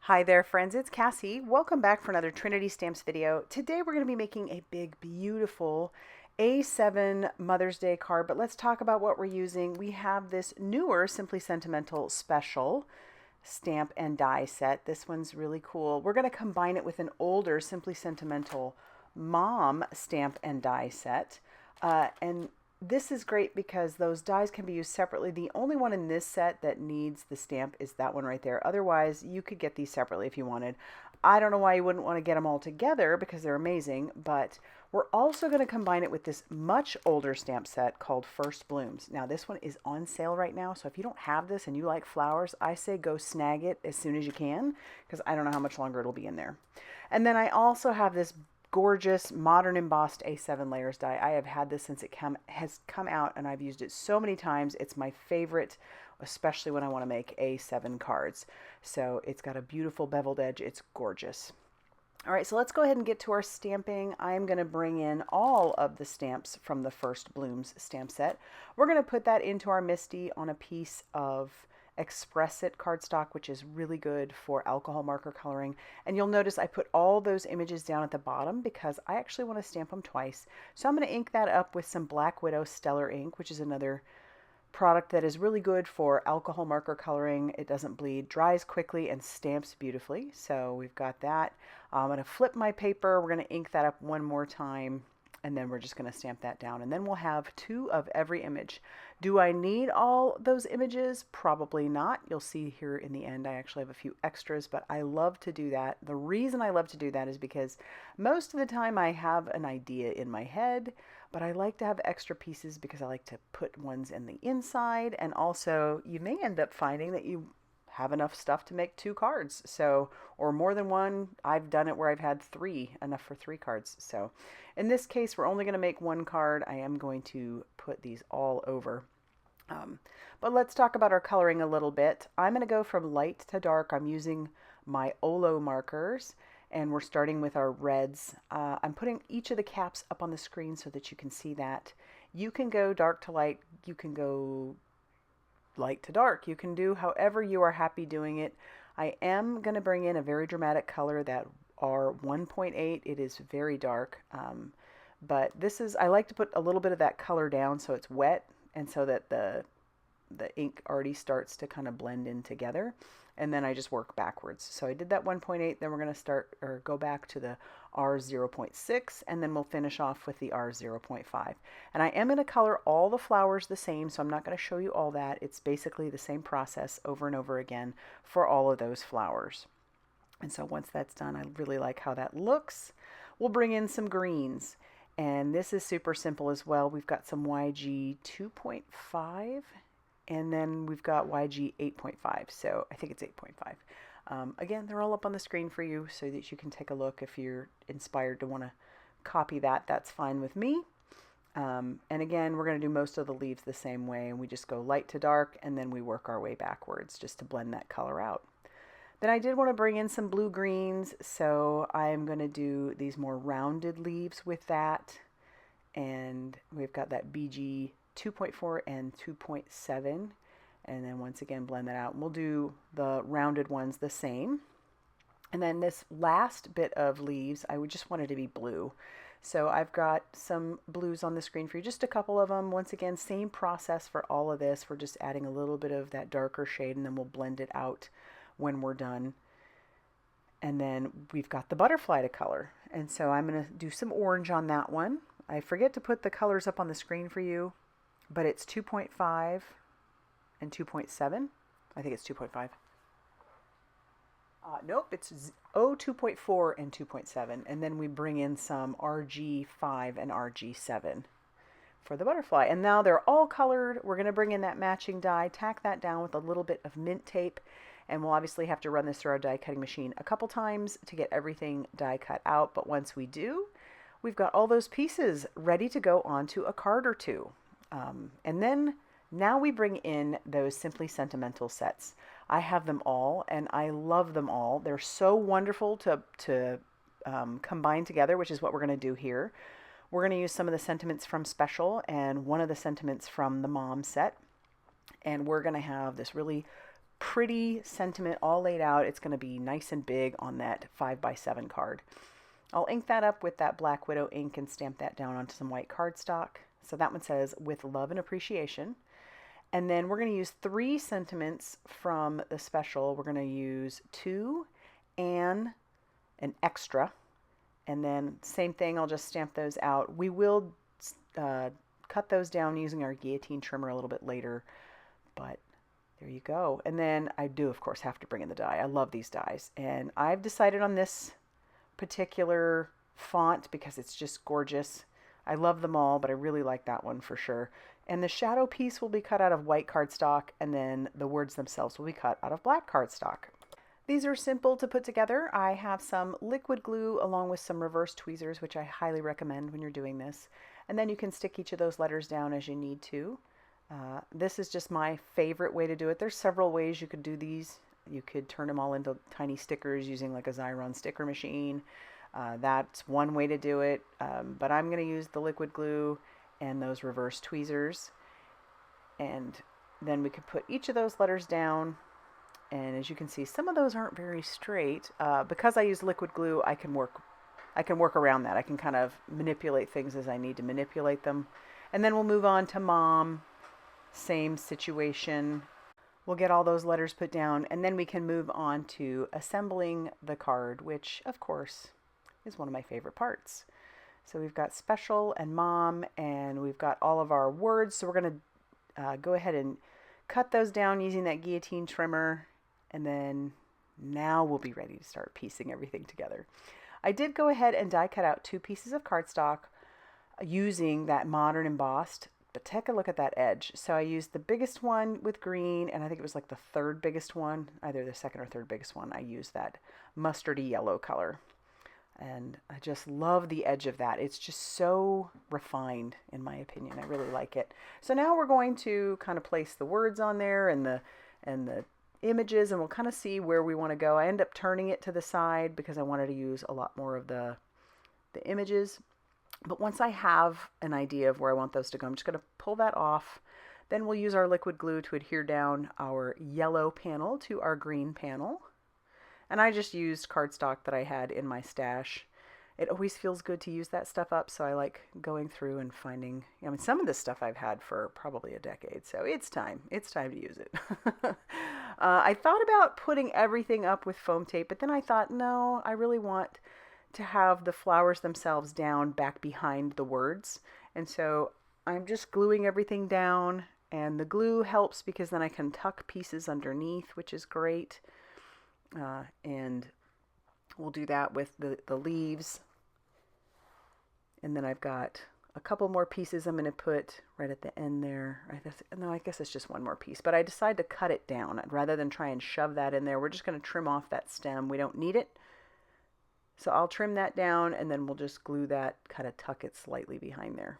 Hi there friends, it's Cassie. Welcome back for another Trinity Stamps video. Today we're going to be making a big, beautiful A7 Mother's Day card, but let's talk about what we're using. We have this newer Simply Sentimental Special stamp and die set. This one's really cool. We're going to combine it with an older Simply Sentimental Mom stamp and die set. And this is great because those dies can be used separately. The only one in this set that needs the stamp is that one right there. Otherwise, you could get these separately if you wanted. I don't know why you wouldn't want to get them all together because they're amazing, but we're also going to combine it with this much older stamp set called First Blooms. Now, this one is on sale right now, so if you don't have this and you like flowers, I say go snag it as soon as you can because I don't know how much longer it'll be in there. And then I also have this gorgeous modern embossed A7 layers die. I have had this since it has come out and I've used it so many times. It's my favorite, especially when I want to make A7 cards. So it's got a beautiful beveled edge. It's gorgeous. All right, so let's go ahead and get to our stamping. I'm going to bring in all of the stamps from the First Blooms stamp set. We're going to put that into our MISTI on a piece of Express It cardstock, which is really good for alcohol marker coloring. And you'll notice I put all those images down at the bottom because I actually want to stamp them twice. So I'm going to ink that up with some Black Widow Stellar ink, which is another product that is really good for alcohol marker coloring. It doesn't bleed, dries quickly, and stamps beautifully. So we've got that. I'm going to flip my paper. We're going to ink that up one more time. And then we're just going to stamp that down. And then we'll have two of every image. Do I need all those images? Probably not. You'll see here in the end I actually have a few extras, but I love to do that. The reason I love to do that is because most of the time I have an idea in my head, but I like to have extra pieces because I like to put ones in the inside. And also you may end up finding that you have enough stuff to make two cards, so, or more than one. I've done it where I've had three, enough for three cards. So in this case, we're only going to make one card. I am going to put these all over. But let's talk about our coloring a little bit. I'm going to go from light to dark. I'm using my Olo markers, and we're starting with our reds. I'm putting each of the caps up on the screen so that you can see that. You can go dark to light. You can go light to dark. You can do however you are happy doing it. I am going to bring in a very dramatic color, that R1.8. It is very dark, but this is, I like to put a little bit of that color down so it's wet and so that the ink already starts to kind of blend in together, and then I just work backwards. So I did that 1.8, then we're going to start or go back to the R0.6, and then we'll finish off with the R0.5. And I am going to color all the flowers the same, so I'm not going to show you all that. It's basically the same process over and over again for all of those flowers. And so once that's done, I really like how that looks. We'll bring in some greens, and this is super simple as well. We've got some YG 2.5, and then we've got YG 8.5, so I think it's 8.5. Again, they're all up on the screen for you so that you can take a look. If you're inspired to want to copy that, that's fine with me. And again, we're going to do most of the leaves the same way, and we just go light to dark, and then we work our way backwards just to blend that color out. Then I did want to bring in some blue greens, so I'm going to do these more rounded leaves with that. And we've got that BG 2.4 and 2.7, and then once again blend that out. And we'll do the rounded ones the same. And then this last bit of leaves, I would just want it to be blue. So I've got some blues on the screen for you, just a couple of them. Once again, same process for all of this. We're just adding a little bit of that darker shade, and then we'll blend it out when we're done. And then we've got the butterfly to color. And so I'm going to do some orange on that one. I forget to put the colors up on the screen for you, but it's 2.5 and 2.7. I think it's 2.5. Nope, it's 2.4 and 2.7. And then we bring in some RG5 and RG7 for the butterfly. And now they're all colored. We're going to bring in that matching die, tack that down with a little bit of mint tape. And we'll obviously have to run this through our die cutting machine a couple times to get everything die cut out. But once we do, we've got all those pieces ready to go onto a card or two. And then now we bring in those Simply Sentimental sets. I have them all, and I love them all. They're so wonderful to combine together, which is what we're going to do here. We're going to use some of the sentiments from Special and one of the sentiments from the Mom set. And we're going to have this really pretty sentiment all laid out. It's going to be nice and big on that 5x7 card. I'll ink that up with that Black Widow ink and stamp that down onto some white cardstock. So that one says, "With love and appreciation." And then we're going to use 3 sentiments from the special. We're going to use 2 and an extra. And then same thing, I'll just stamp those out. We will cut those down using our guillotine trimmer a little bit later. But there you go. And then I do, of course, have to bring in the die. I love these dies. And I've decided on this particular font because it's just gorgeous. I love them all, but I really like that one for sure. And the shadow piece will be cut out of white cardstock, and then the words themselves will be cut out of black cardstock. These are simple to put together. I have some liquid glue along with some reverse tweezers, which I highly recommend when you're doing this. And then you can stick each of those letters down as you need to. This is just my favorite way to do it. There's several ways you could do these. You could turn them all into tiny stickers using like a Xyron sticker machine. That's one way to do it, but I'm going to use the liquid glue and those reverse tweezers. And then we could put each of those letters down. And as you can see, some of those aren't very straight. Because I use liquid glue, I can work around that. I can kind of manipulate things as I need to manipulate them. And then we'll move on to Mom. Same situation. We'll get all those letters put down, and then we can move on to assembling the card, which, of course, is one of my favorite parts. So we've got special and Mom, and we've got all of our words. So we're going to go ahead and cut those down using that guillotine trimmer, and then now we'll be ready to start piecing everything together. I did go ahead and die cut out 2 pieces of cardstock using that modern embossed. But take a look at that edge. So I used the biggest one with green, and I think it was like the 3rd biggest one, either the 2nd or 3rd biggest one. I used that mustardy yellow color. And I just love the edge of that. It's just so refined, in my opinion. I really like it. So now we're going to kind of place the words on there and the images, and we'll kind of see where we want to go. I end up turning it to the side because I wanted to use a lot more of the images. But once I have an idea of where I want those to go, I'm just going to pull that off. Then we'll use our liquid glue to adhere down our yellow panel to our green panel. And I just used cardstock that I had in my stash. It always feels good to use that stuff up, so I like going through and finding, I mean, some of this stuff I've had for probably a decade, so it's time to use it. I thought about putting everything up with foam tape, but then I thought, no, I really want to have the flowers themselves down back behind the words. And so I'm just gluing everything down, and the glue helps because then I can tuck pieces underneath, which is great. And we'll do that with the leaves. And then I've got a couple more pieces I'm going to put right at the end there. I guess it's just one more piece, but I decided to cut it down rather than try and shove that in there. We're just going to trim off that stem. We don't need it. So I'll trim that down, and then we'll just glue that, kind of tuck it slightly behind there.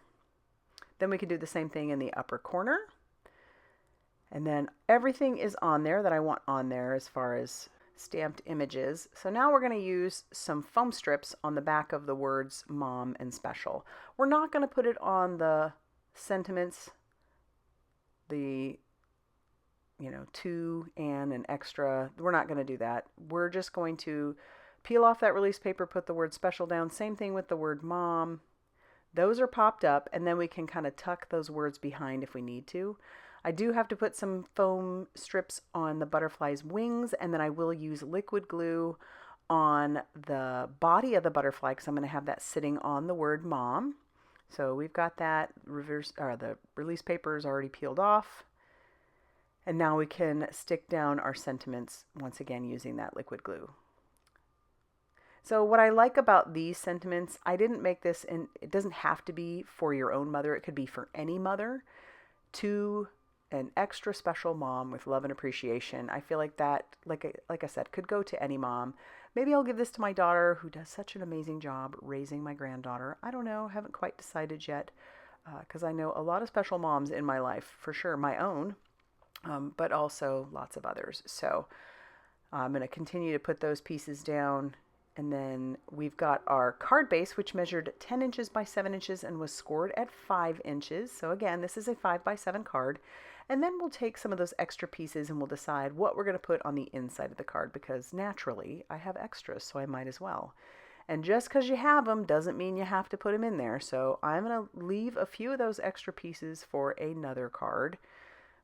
Then we can do the same thing in the upper corner. And then everything is on there that I want on there as far as stamped images. So now we're going to use some foam strips on the back of the words Mom and Special. We're not going to put it on the sentiments, the, to and an extra. We're not going to do that. We're just going to peel off that release paper, put the word Special down. Same thing with the word Mom. Those are popped up, and then we can kind of tuck those words behind if we need to. I do have to put some foam strips on the butterfly's wings, and then I will use liquid glue on the body of the butterfly because I'm going to have that sitting on the word Mom. So we've got that the release paper is already peeled off. And now we can stick down our sentiments once again using that liquid glue. So what I like about these sentiments, I didn't make this, and it doesn't have to be for your own mother. It could be for any mother. To an extra special mom with love and appreciation. I feel like that, like I said, could go to any mom. Maybe I'll give this to my daughter who does such an amazing job raising my granddaughter. I don't know, haven't quite decided yet, because I know a lot of special moms in my life, for sure, my own, but also lots of others. So I'm going to continue to put those pieces down. And then we've got our card base, which measured 10 inches by 7 inches and was scored at 5 inches. So again, this is a 5x7 card. And then we'll take some of those extra pieces and we'll decide what we're going to put on the inside of the card, because naturally I have extras, so I might as well. And just because you have them doesn't mean you have to put them in there. So I'm going to leave a few of those extra pieces for another card,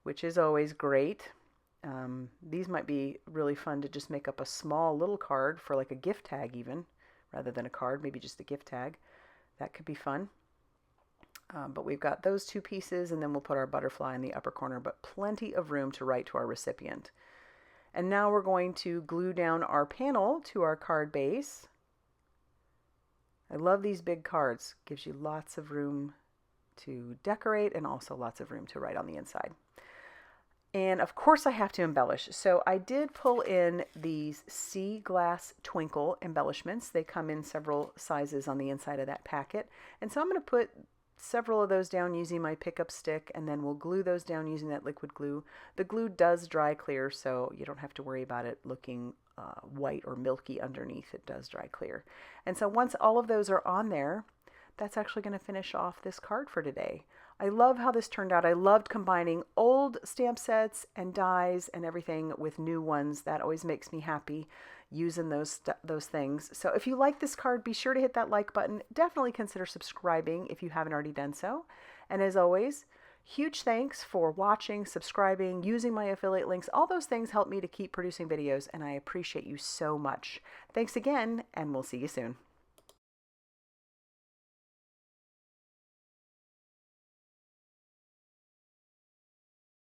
which is always great. These might be really fun to just make up a small little card for like a gift tag even, rather than a card, maybe just a gift tag. That could be fun. But we've got those two pieces, and then we'll put our butterfly in the upper corner, but plenty of room to write to our recipient. And now we're going to glue down our panel to our card base. I love these big cards. Gives you lots of room to decorate and also lots of room to write on the inside. And of course I have to embellish. So I did pull in these sea glass Twinkle embellishments. They come in several sizes on the inside of that packet. And so I'm going to put several of those down using my pickup stick, and then we'll glue those down using that liquid glue. The glue does dry clear, so you don't have to worry about it looking white or milky underneath. It does dry clear. And so once all of those are on there, that's actually going to finish off this card for today. I love how this turned out. I loved combining old stamp sets and dies and everything with new ones. That always makes me happy, using those things. So if you like this card, be sure to hit that like button. Definitely consider subscribing if you haven't already done so. And as always, huge thanks for watching, subscribing, using my affiliate links. All those things help me to keep producing videos, and I appreciate you so much. Thanks again, and we'll see you soon.